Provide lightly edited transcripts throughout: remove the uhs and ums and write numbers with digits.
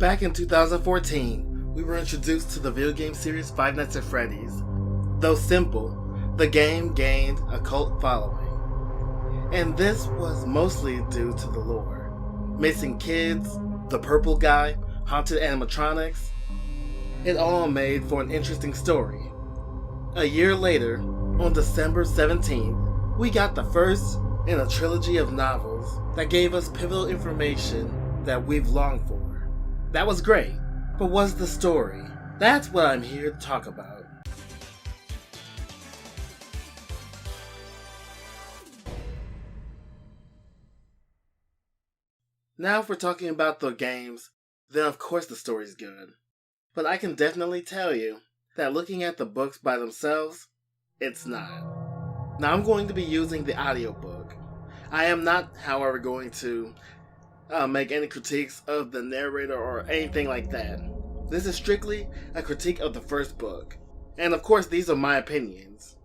Back in 2014, we were introduced to the video game series Five Nights at Freddy's. Though simple, the game gained a cult following. And this was mostly due to the lore. Missing kids, the purple guy, haunted animatronics. It all made for an interesting story. A year later, on December 17th, we got the first in a trilogy of novels that gave us pivotal information that we've longed for. That was great, but what's the story? That's what I'm here to talk about. Now if we're talking about the games, then of course the story's good. But I can definitely tell you that looking at the books by themselves, it's not. Now I'm going to be using the audiobook. I am not, however, going to make any critiques of the narrator or anything like that. This is strictly a critique of the first book. And of course, these are my opinions.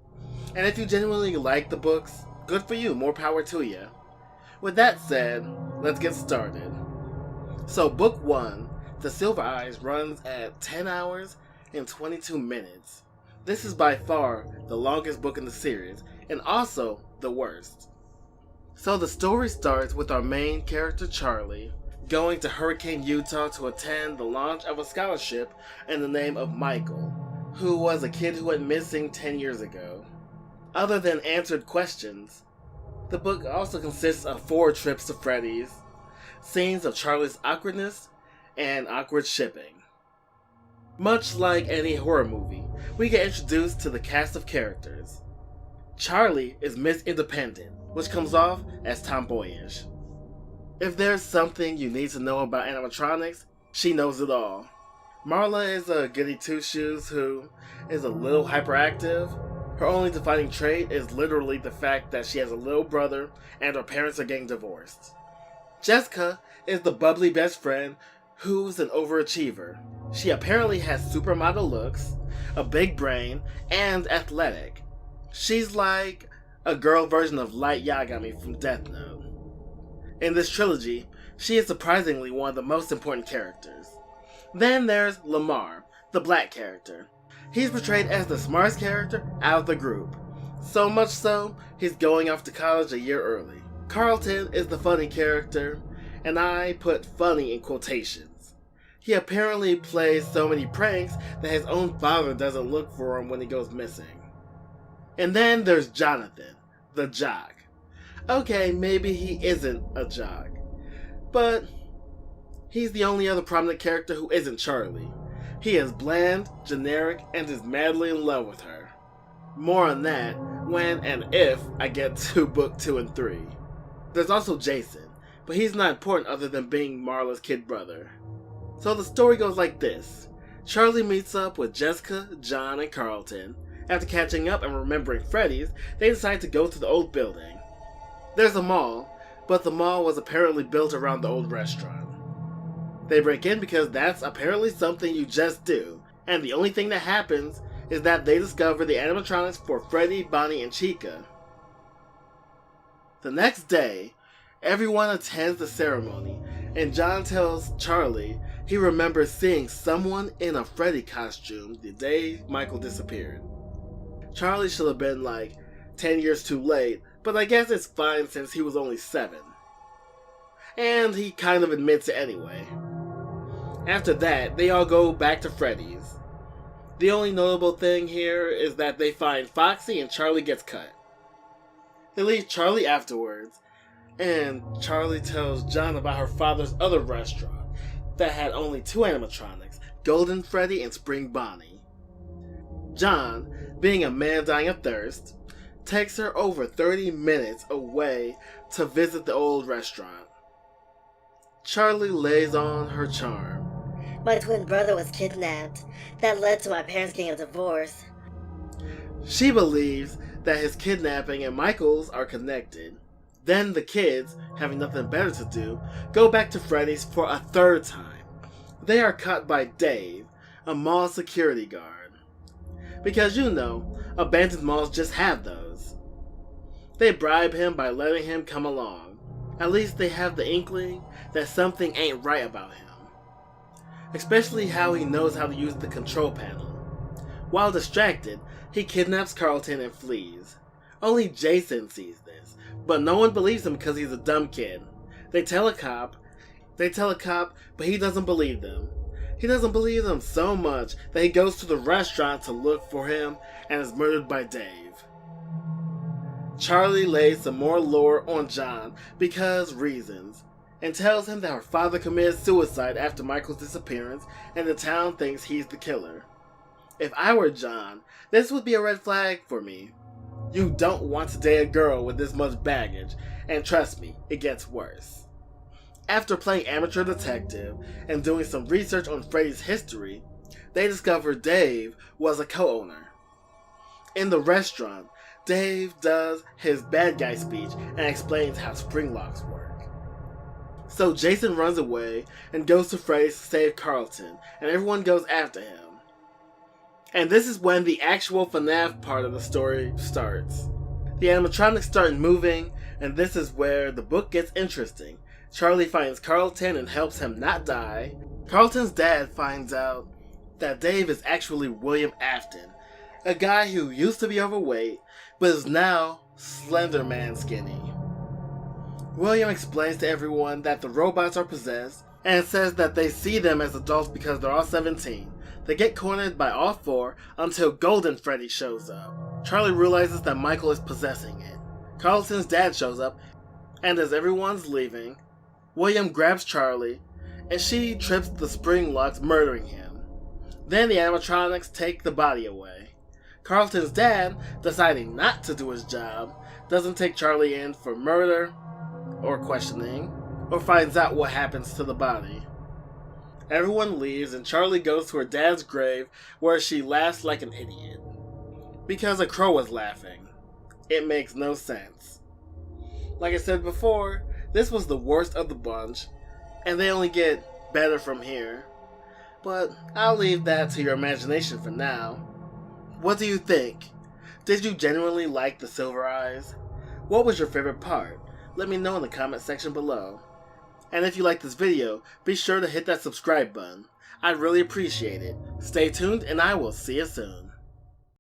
And if you genuinely like the books, good for you, more power to you. With that said, let's get started. So book 1, The Silver Eyes, runs at 10 hours and 22 minutes. This is by far the longest book in the series, and also the worst. So the story starts with our main character Charlie going to Hurricane, Utah to attend the launch of a scholarship in the name of Michael, who was a kid who went missing 10 years ago. Other than answered questions, the book also consists of 4 trips to Freddys, scenes of Charlie's awkwardness, and awkward shipping. Much like any horror movie, we get introduced to the cast of characters. Charlie is Miss Independent, which comes off as tomboyish. If there's something you need to know about animatronics, she knows it all. Marla is a goody two-shoes who is a little hyperactive. Her only defining trait is literally the fact that she has a little brother and her parents are getting divorced. Jessica is the bubbly best friend who's an overachiever. She apparently has supermodel looks, a big brain, and athletic. She's like a girl version of Light Yagami from Death Note. In this trilogy, she is surprisingly one of the most important characters. Then there's Lamar, the black character. He's portrayed as the smartest character out of the group. So much so, he's going off to college a year early. Carlton is the funny character, and I put funny in quotations. He apparently plays so many pranks that his own father doesn't look for him when he goes missing. And then there's Jonathan, the jock. Okay, maybe he isn't a jock, but he's the only other prominent character who isn't Charlie. He is bland, generic, and is madly in love with her. More on that when and if I get to book 2 and 3. There's also Jason, but he's not important other than being Marla's kid brother. So the story goes like this. Charlie meets up with Jessica, John, and Carlton. After catching up and remembering Freddys, they decide to go to the old building. There's a mall, but the mall was apparently built around the old restaurant. They break in because that's apparently something you just do, and the only thing that happens is that they discover the animatronics for Freddy, Bonnie, and Chica. The next day, everyone attends the ceremony, and John tells Charlie he remembers seeing someone in a Freddy costume the day Michael disappeared. Charlie should have been like 10 years too late, but I guess it's fine since he was only 7. And he kind of admits it anyway. After that, they all go back to Freddy's. The only notable thing here is that they find Foxy and Charlie gets cut. They leave Charlie afterwards, and Charlie tells John about her father's other restaurant that had only 2 animatronics, Golden Freddy and Spring Bonnie. John, being a man dying of thirst, takes her over 30 minutes away to visit the old restaurant. Charlie lays on her charm. My twin brother was kidnapped. That led to my parents getting a divorce. She believes that his kidnapping and Michael's are connected. Then the kids, having nothing better to do, go back to Freddy's for a 3rd time. They are caught by Dave, a mall security guard. Because you know, abandoned malls just have those. They bribe him by letting him come along. At least they have the inkling that something ain't right about him. especially how he knows how to use the control panel. While distracted, he kidnaps Carlton and flees. Only Jason sees this, but no one believes him because he's a dumb kid. They tell a cop, but he doesn't believe them. He doesn't believe them so much that he goes to the restaurant to look for him and is murdered by Dave. Charlie lays some more lore on John because reasons, and tells him that her father committed suicide after Michael's disappearance and the town thinks he's the killer. If I were John, this would be a red flag for me. You don't want to date a girl with this much baggage, and trust me, it gets worse. After playing amateur detective and doing some research on Freddys' history, they discover Dave was a co-owner. In the restaurant, Dave does his bad guy speech and explains how spring locks work. So Jason runs away and goes to Freddys to save Carlton, and everyone goes after him. And this is when the actual FNaF part of the story starts. The animatronics start moving, and this is where the book gets interesting. Charlie finds Carlton and helps him not die. Carlton's dad finds out that Dave is actually William Afton, a guy who used to be overweight, but is now Slender Man skinny. William explains to everyone that the robots are possessed, and says that they see them as adults because they're all 17. They get cornered by all four until Golden Freddy shows up. Charlie realizes that Michael is possessing it. Carlton's dad shows up, and as everyone's leaving, William grabs Charlie, and she trips the spring locks, murdering him. Then the animatronics take the body away. Carlton's dad, deciding not to do his job, doesn't take Charlie in for murder, or questioning, or finds out what happens to the body. Everyone leaves and Charlie goes to her dad's grave where she laughs like an idiot. Because a crow was laughing. It makes no sense. Like I said before, this was the worst of the bunch, and they only get better from here. But I'll leave that to your imagination for now. What do you think? Did you genuinely like the Silver Eyes? What was your favorite part? Let me know in the comment section below. And if you like this video, be sure to hit that subscribe button. I'd really appreciate it. Stay tuned and I will see you soon.